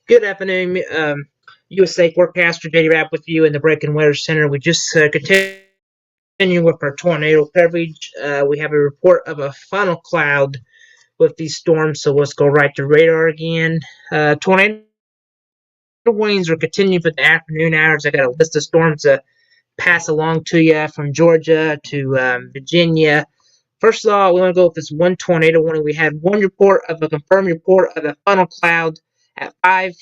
Good afternoon, USA forecaster JD Rapp with you in the Breaking Weather Center. We just continue with our tornado coverage. We have a report of a funnel cloud with these storms, so let's go right to radar again. Tornado warnings are continuing for the afternoon hours. I got a list of storms to pass along to you from Georgia to Virginia. First of all, we want to go with this one tornado warning. We had one report of a confirmed report of a funnel cloud at 5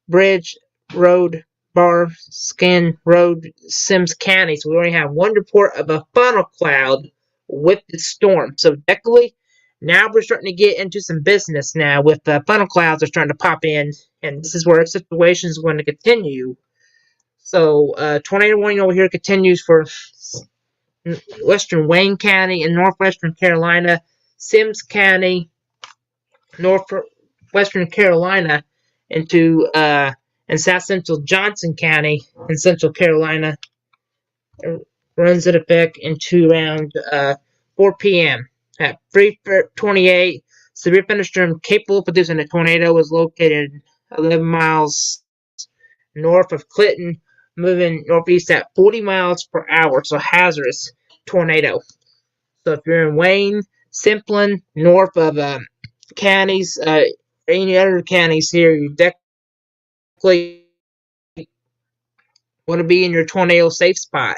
Bridge Road, Bar Skin Road, Sims County. So we only have one report of a funnel cloud with the storm. So technically, now we're starting to get into some business now with the funnel clouds are starting to pop in, and this is where the situation is going to continue. So tornado warning over here continues for western Wayne County and northwestern Carolina, Sims County, northwestern Carolina, into and south central Johnson County in central Carolina. Runs into effect into around 4 p.m. At 3:28, severe thunderstorm capable of producing a tornado was located 11 miles north of Clinton, moving northeast at 40 miles per hour. So hazardous tornado. So if you're in Wayne, Simplin, north of counties, any other counties here, you definitely want to be in your tornado safe spot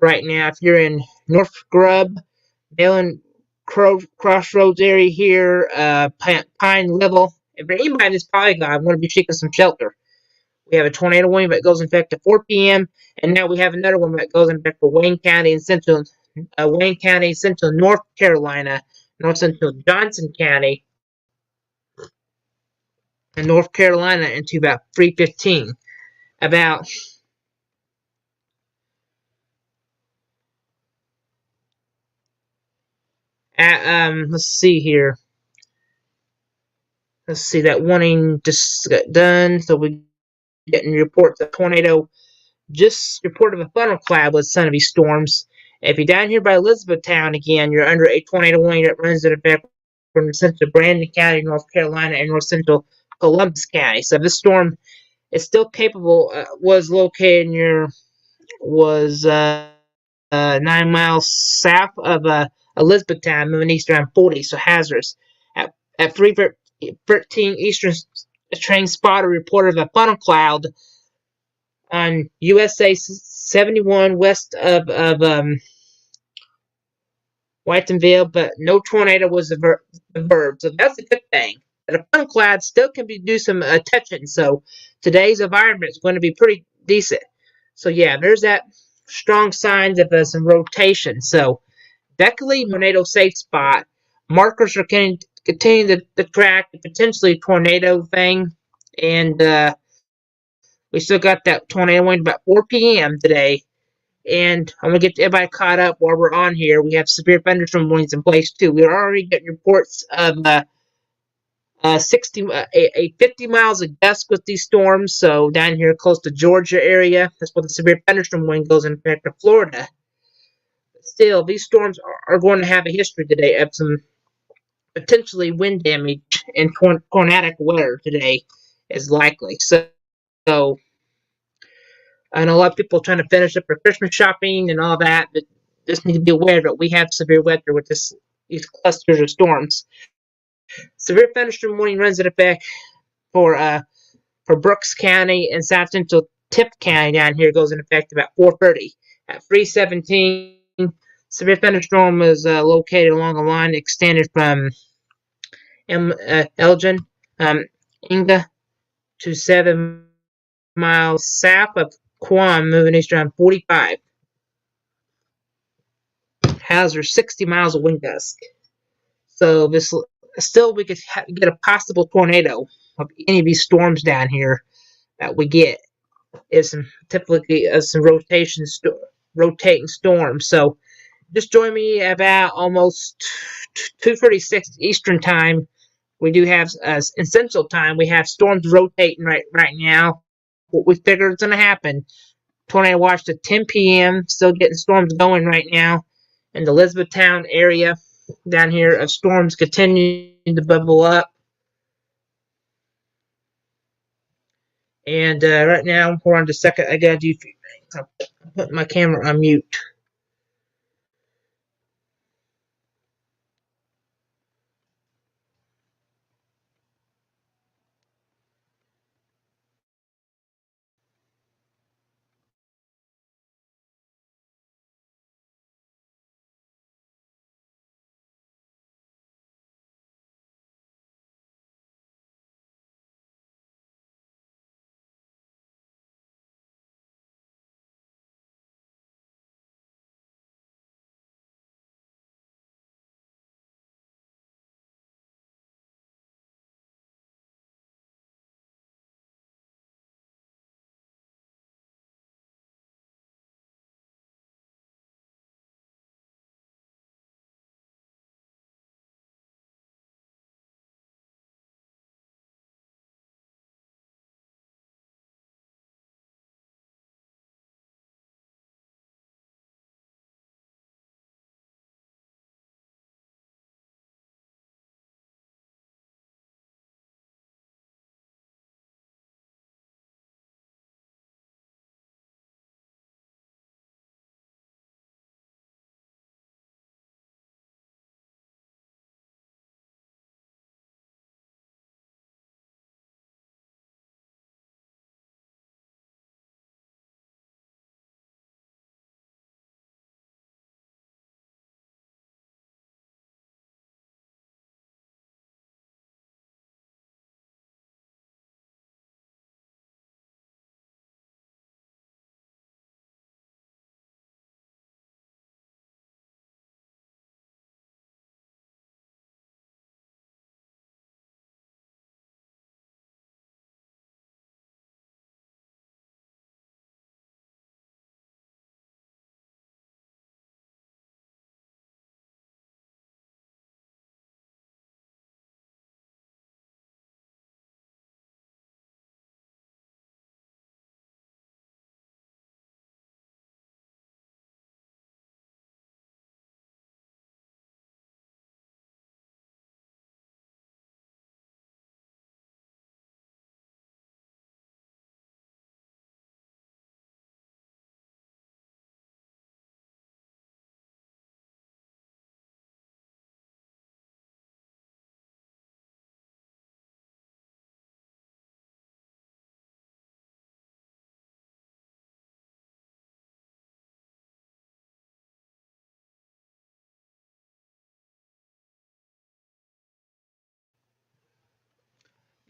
right now. If you're in North Grub, Dillon Crossroads area here, Pine Level, if anybody in this polygon, I'm going to be seeking some shelter. We have a tornado warning that goes in effect at 4 p.m. And now we have another one that goes in effect for Wayne County and central North Carolina, north central Johnson County, and North Carolina into about 3:15. About let's see here. Let's see, that warning just got done, so we getting reports of tornado. Just reported a funnel cloud with some of these storms. If you're down here by Elizabethtown again, you're under a tornado warning that runs in effect from central Brandon County, North Carolina, and north central Columbus County. So this storm is still capable. Was located near was 9 miles south of Elizabethtown, moving east around 40, so hazardous. At 3:13 Eastern, a train spotter reported a funnel cloud on USA 71 west of Whitenville, but no tornado was averted, so that's a good thing. But a funnel cloud still can do some touching, so today's environment is going to be pretty decent. So yeah, there's that strong signs of some rotation. So definitely tornado safe spot. Markers are continuing to track the potentially tornado thing, and we still got that tornado wind about 4 p.m. today. And I'm going to get everybody caught up while we're on here. We have severe thunderstorm warnings in place too. We're already getting reports of 50 miles a gust with these storms. So down here close to Georgia area, that's where the severe thunderstorm warning goes in effect to Florida. Still, these storms are going to have a history today of some potentially wind damage and tornadic weather today is likely. So I know a lot of people are trying to finish up their Christmas shopping and all that, but just need to be aware that we have severe weather with these clusters of storms. Severe thunderstorm warning runs in effect for Brooks County and South Central Tipp County down here. Goes in effect about 4:30. At 3:17, severe thunderstorm was located along a line extended from Elgin, Inga to 7 miles south of Quam, moving east around 45. Hazard 60 miles of wind gust. So this still we could get a possible tornado of any of these storms down here that we get. Is some typically some rotating storms. So just join me about almost 2:36 Eastern time. We do have in Central time. We have storms rotating right now. What we figure is going to happen. Tornado watch at 10 p.m. Still getting storms going right now in the Elizabethtown area down here of storms continuing to bubble up. And right now, we're on the second. I gotta do a few things. I'll put my camera on mute.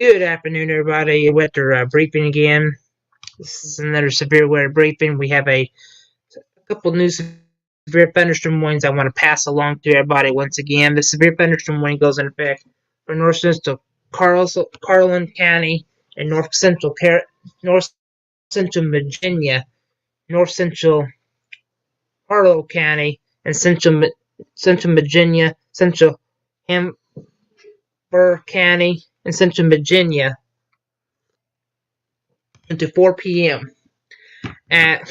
Good afternoon, everybody. With our briefing again. This is another severe weather briefing. We have a couple new severe thunderstorm warnings I want to pass along to everybody once again. The severe thunderstorm warning goes in effect for north central Carlin County and north central Virginia, north central Harlow County, and central Virginia, central Hamburg County, and central Virginia until 4 p.m. at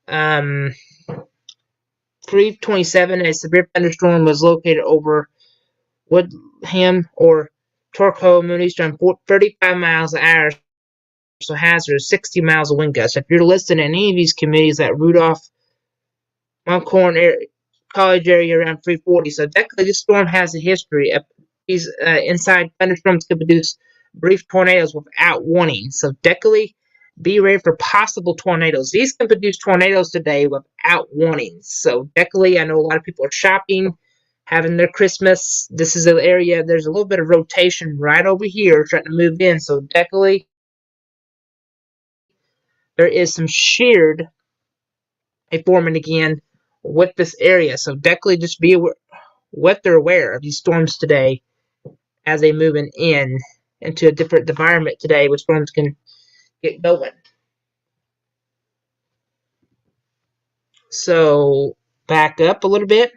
3:27. A severe thunderstorm was located over Woodham or Torco Mooney's around 35 miles an hour, so hazardous 60 miles of wind gusts. If you're listed in any of these communities at Rudolph, Moncorn College area around 340, so technically this storm has a history. These inside thunderstorms could produce brief tornadoes without warning, so definitely be ready for possible tornadoes. These can produce tornadoes today without warnings. So definitely, I know a lot of people are shopping, having their Christmas. This is an area, there's a little bit of rotation right over here trying to move in. So definitely, there is some sheared forming again with this area. So definitely just be aware, what they're aware of these storms today as they move in into a different environment today where storms can get going. So back up a little bit.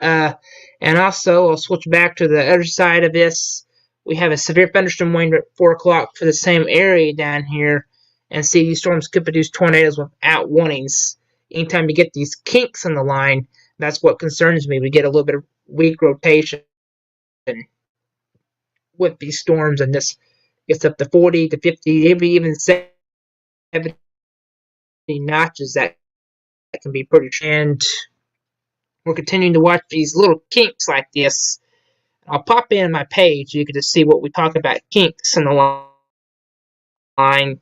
And also, I'll switch back to the other side of this. We have a severe thunderstorm warning at 4 o'clock for the same area down here. And see, these storms could produce tornadoes without warnings. Anytime you get these kinks in the line, that's what concerns me. We get a little bit of weak rotation with these storms in this Gets up to 40 to 50, maybe even 70 notches. That can be pretty. And we're continuing to watch these little kinks like this. I'll pop in my page. You can just see what we talk about kinks in the line.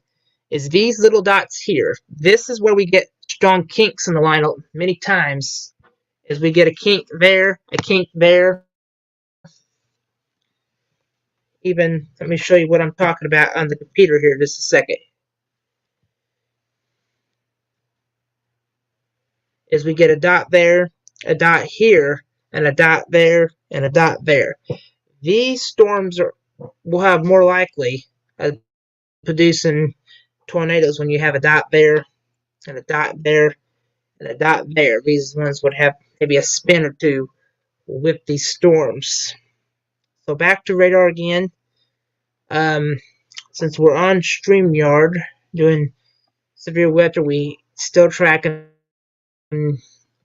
Is these little dots here. This is where we get strong kinks in the line many times. Is we get a kink there, a kink there. Even, let me show you what I'm talking about on the computer here just a second. Is we get a dot there, a dot here, and a dot there, and a dot there. These storms will have more likely producing tornadoes when you have a dot there, and a dot there, and a dot there. These ones would have maybe a spin or two with these storms. So back to radar again. Since we're on StreamYard doing severe weather, we still tracking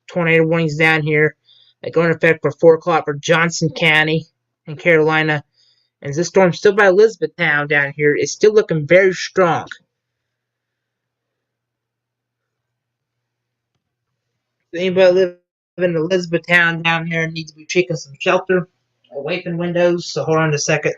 tornado warnings down here that go into effect for 4 o'clock for Johnson County in Carolina. And this storm still by Elizabethtown down here is still looking very strong. If anybody live in Elizabethtown down here needs to be taking some shelter away from windows, so hold on a second.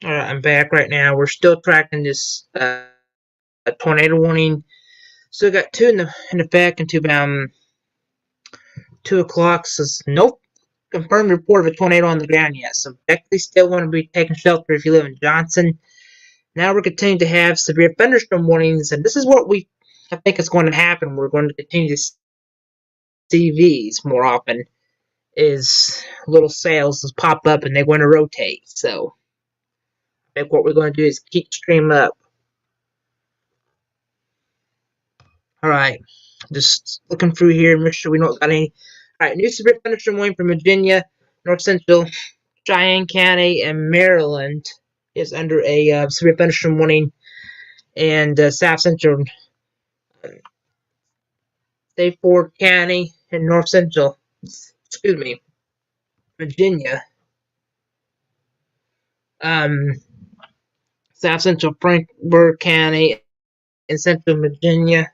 Alright, I'm back right now. We're still tracking this tornado warning. So we got 2 in effect until about 2 o'clock. Says nope. Confirmed report of a tornado on the ground yet. So definitely still want to be taking shelter if you live in Johnson. Now we're continuing to have severe thunderstorm warnings, and this is what I think is going to happen. We're going to continue to see these more often. is little sails that pop up and they want to rotate. So I think what we're going to do is keep stream up. All right, just looking through here, make sure we don't got any. All right, new severe thunderstorm warning from Virginia, North Central, Cheyenne County, and Maryland is under a severe thunderstorm warning, and South Central, Ford County, and North Central, excuse me, Virginia, South Central Frankfort County, and Central Virginia,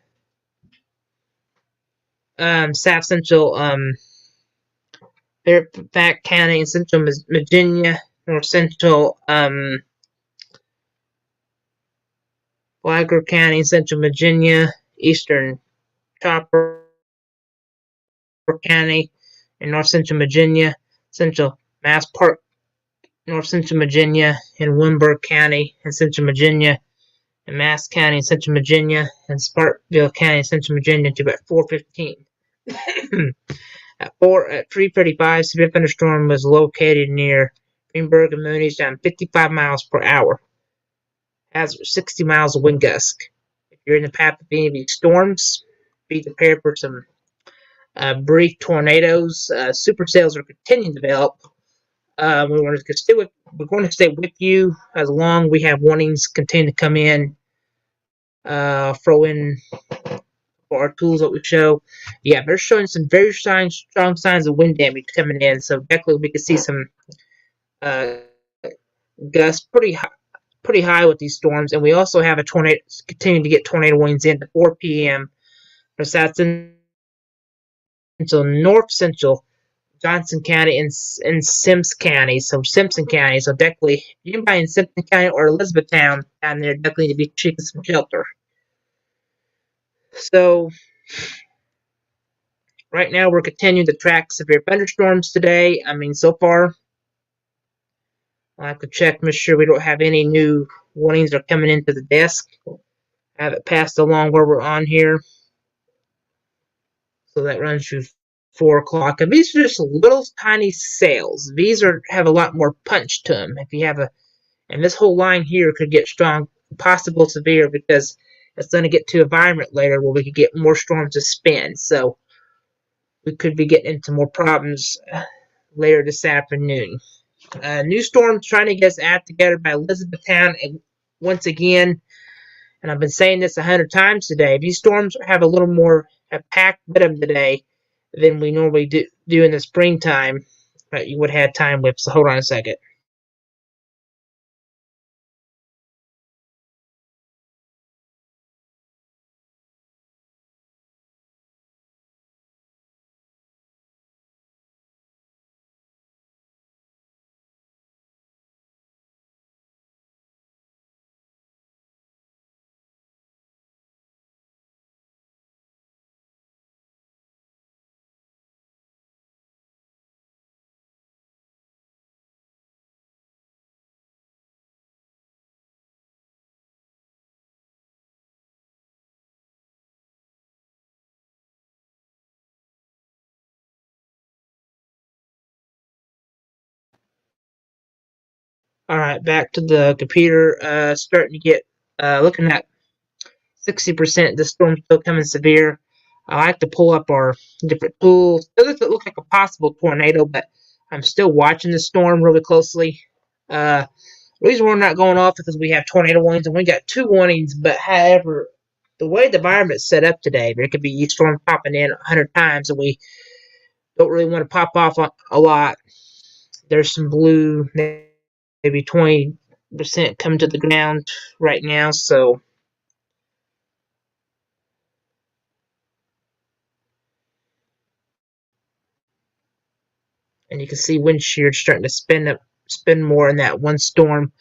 South Central Fairfax County, and Central Virginia, North Central Flagler County, Central Virginia, Eastern Chopper County, and North Central Virginia, Central Mass Park, North Central Virginia, and Wimberg County, and Central Virginia, and Mass County, Central Virginia, and Spartanville County, Central Virginia, to about 4:15. At 3:35, severe thunderstorm was located near Greenberg and Mooney's, down 55 miles per hour. Has 60 miles of wind gust. If you're in the path of any of these storms, be prepared for some brief tornadoes. Supercells are continuing to develop. We're going to stay with you as long as we have warnings continue to come in. Throw in for our tools that we show. Yeah, they're showing some very strong signs of wind damage coming in. So definitely we can see some gusts pretty high with these storms, and we also have a tornado continuing to get tornado winds in at 4 p.m. for South Central, North Central, Johnson County, and Sims County. So Simpson County. So definitely, if you're in Simpson County or Elizabethtown down there, definitely need to be seeking some shelter. So right now we're continuing to track severe thunderstorms today. I mean, so far, I'll have to check, make sure we don't have any new warnings that are coming into the desk. I have it passed along where we're on here. So that runs through 4 o'clock. And these are just little tiny sails. These have a lot more punch to them. If you have and this whole line here could get strong, possible severe, because it's going to get to an environment later where we could get more storms to spin. So we could be getting into more problems later this afternoon. New storms trying to get us out together by Elizabethtown, and once again, and I've been saying this 100 times today, these storms have a little more packed with them today than we normally do in the springtime that you would have time with. So hold on a second. All right, back to the computer. Starting to get looking at 60%. The storm's still coming severe. I like to pull up our different tools. It doesn't look like a possible tornado, but I'm still watching the storm really closely. The reason we're not going off is because we have tornado warnings, and we got 2 warnings. But however, the way the environment's set up today, there could be each storm popping in 100 times, and we don't really want to pop off a lot. There's some blue, maybe 20% coming to the ground right now, so and you can see wind shear starting to spin more in that one storm.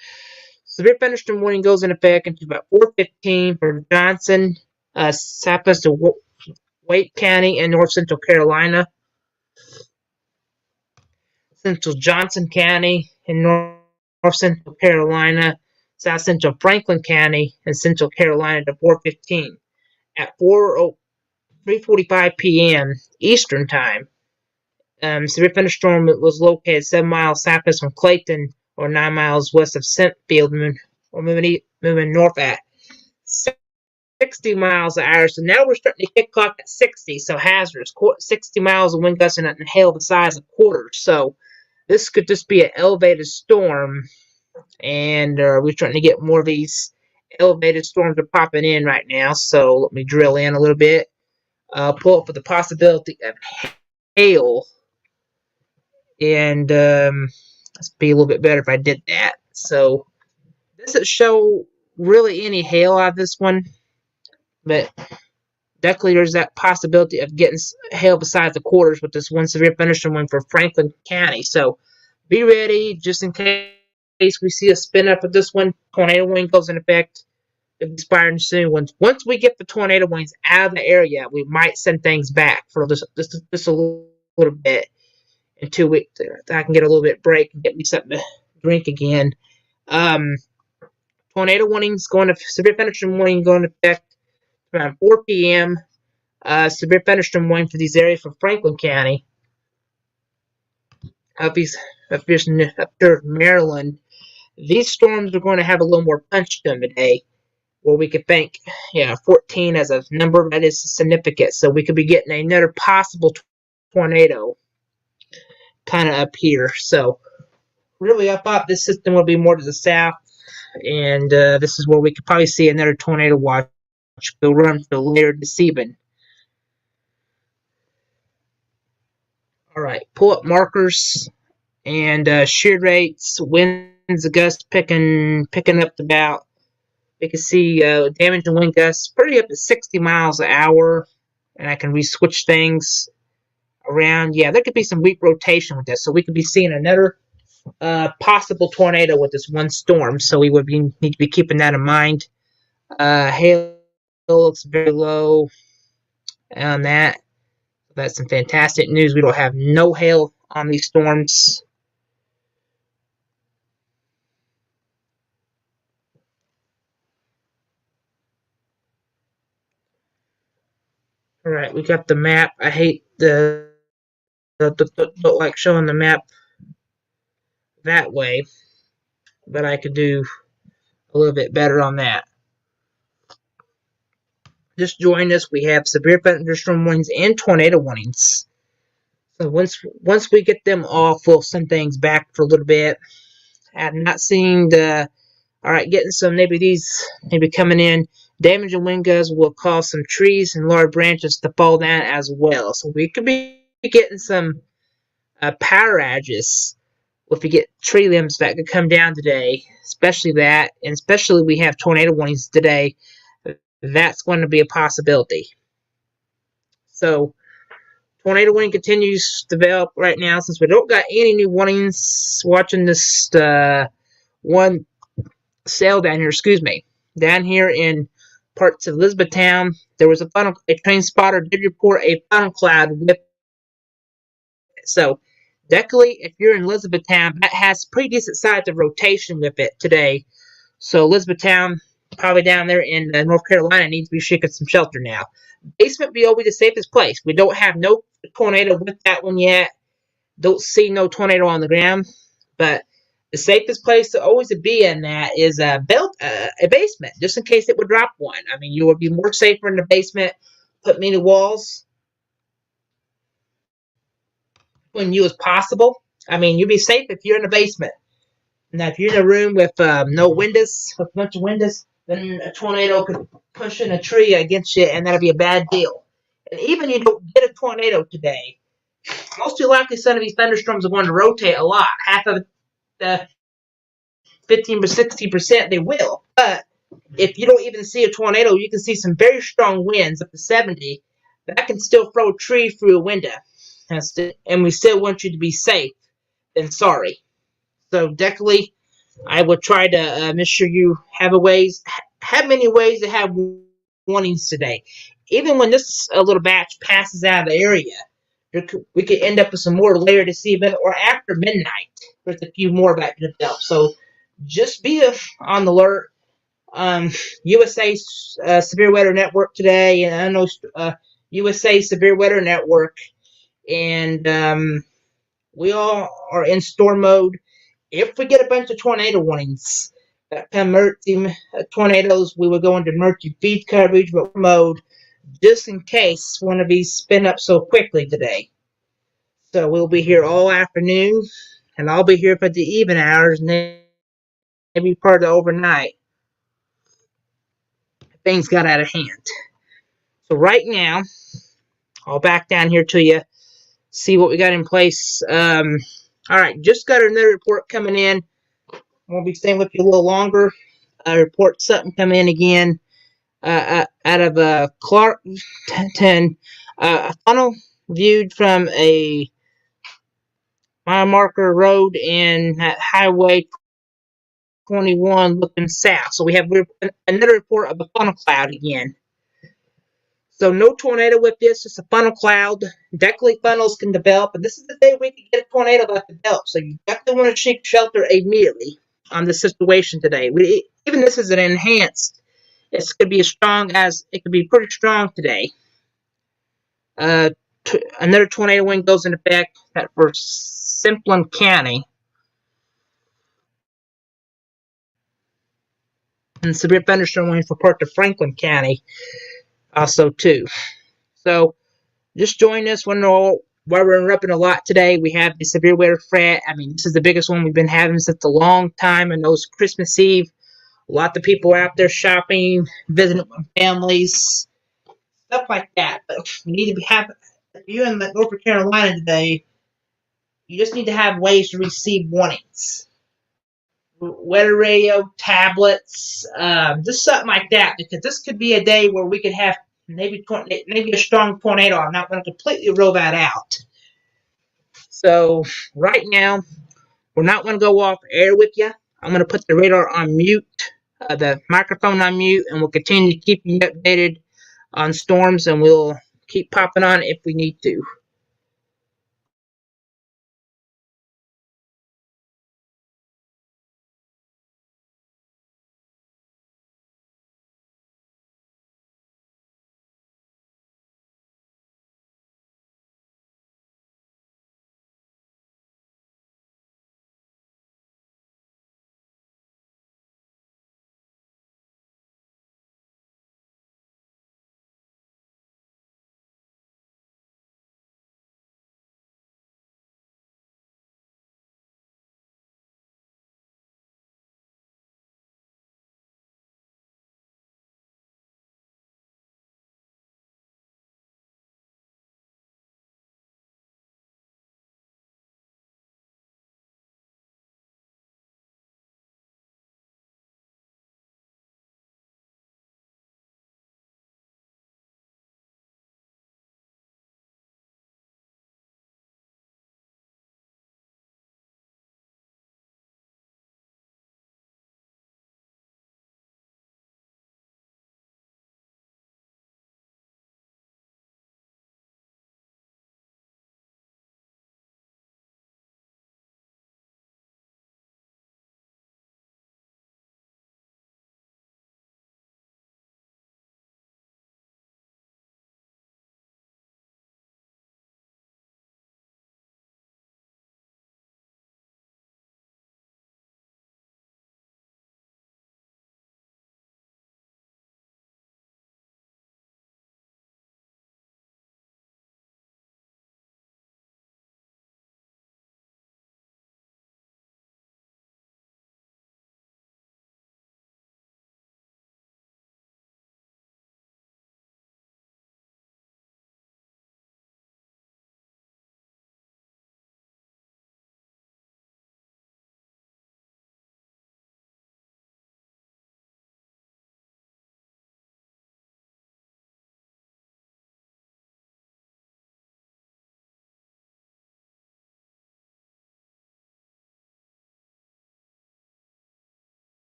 Severe thunderstorm warning goes in effect until about 4:15 for Johnson, southwest of Wake County, and North Central Carolina. Central Johnson County and North Central Carolina, South Central Franklin County, and Central Carolina to 4:15. At 3:45 p.m. Eastern Time, Severe thunderstorm was located 7 miles southwest from Clayton, or 9 miles west of Centfield, moving north at 60 miles an hour. So now we're starting to hit clock at 60, so hazardous. 60 miles of wind gusts and hail the size of quarters. So this could just be an elevated storm, and we're starting to get more of these elevated storms are popping in right now. So let me drill in a little bit. Pull up for the possibility of hail, and let's be a little bit better if I did that. So doesn't show really any hail out of this one, but definitely there's that possibility of getting hail besides the quarters with this one severe thunderstorm wind for Franklin County. So be ready just in case we see a spin up of this one. Tornado wind goes in effect. It'll be expiring soon. Once we get the tornado winds out of the area, we might send things back for just a little bit in 2 weeks. I can get a little bit break and get me something to drink again. Tornado warnings going to severe thunderstorm warning going to effect around 4 p.m. Severe thunderstorm warning for these areas for Franklin County. Up there, Maryland. These storms are going to have a little more punch to them today, where we could think, 14 as a number that is significant. So we could be getting another possible tornado kind of up here. So really, I thought this system would be more to the south, and this is where we could probably see another tornado watch. We'll run for later this evening. All right, pull up markers and shear rates, winds, gusts picking up to about. We can see damage and wind gusts pretty up to 60 miles an hour, and I can re-switch things around. Yeah, there could be some weak rotation with this, so we could be seeing another possible tornado with this one storm. So we would need to be keeping that in mind. Hail looks very low on that. That's some fantastic news. We don't have no hail on these storms. All right, we got the map. I hate don't like showing the map that way, but I could do a little bit better on that. Just join us. We have severe thunderstorm warnings and tornado warnings. So once we get them off, we'll send things back for a little bit. I'm not seeing the. All right, getting some maybe coming in. Damage and wind gusts will cause some trees and large branches to fall down as well. So we could be getting some power outages if we get tree limbs that could come down today. Especially that, and especially we have tornado warnings today. That's going to be a possibility. So tornado warning continues to develop right now since we don't got any new warnings. Watching this one sail down here, down here in parts of Elizabethtown, there was a train spotter did report a funnel cloud with. So definitely, if you're in Elizabethtown, that has pretty decent size of rotation with it today. So Elizabethtown, probably down there in North Carolina, needs to be shaking some shelter now. Basement be always the safest place. We don't have no tornado with that one yet. Don't see no tornado on the ground, but the safest place to always be in that is a basement, just in case it would drop one. I mean, you would be more safer in the basement. Put many walls between you as possible. I mean, you'd be safe if you're in the basement. Now, if you're in a room with no windows, with a bunch of windows, then a tornado could push in a tree against you, and that'd be a bad deal. And even you don't get a tornado today, most likely some of these thunderstorms are going to rotate a lot. Half of the 15 to 60% they will. But if you don't even see a tornado, you can see some very strong winds up to 70. That can still throw a tree through a window. And we still want you to be safe. Then sorry. So definitely, I would try to make sure you have many ways to have warnings today. Even when this little batch passes out of the area, we could end up with some more later this evening or after midnight. There's a few more that could develop. So just be on the alert. USA Severe Weather Network today, and I know USA Severe Weather Network and we all are in storm mode. If we get a bunch of tornado warnings, emergency tornadoes, we will go into emergency feed coverage mode just in case one of these spin up so quickly today. So we'll be here all afternoon, and I'll be here for the even hours, and maybe part of the overnight. Things got out of hand. So right now, I'll back down here to you, see what we got in place. All right, just got another report coming in. We'll be staying with you a little longer. Report something coming in again out of Clarkton. A funnel viewed from a mile marker road in Highway 21 looking south. So we have another report of a funnel cloud again. So no tornado with this, just a funnel cloud. Definitely funnels can develop, and this is the day we can get a tornado that develops. So you definitely want to seek shelter immediately on this situation today. Even this is an enhanced. It could be as strong as it could be pretty strong today. Another tornado wind goes into effect for Simplon County. And severe thunderstorm warning for parts of Franklin County also too. So just join us when while we're interrupting a lot today. We have the severe weather threat. I mean, this is the biggest one we've been having since a long time, and those Christmas Eve. A lot of people are out there shopping, visiting with families, stuff like that. But we need to have, if you're in North Carolina today, you just need to have ways to receive warnings. Weather radio, tablets, just something like that, because this could be a day where we could have maybe a strong tornado. I'm not going to completely rule that out. So right now, we're not going to go off air with you. I'm going to put the radar on mute, the microphone on mute, and we'll continue to keep you updated on storms, and we'll keep popping on if we need to.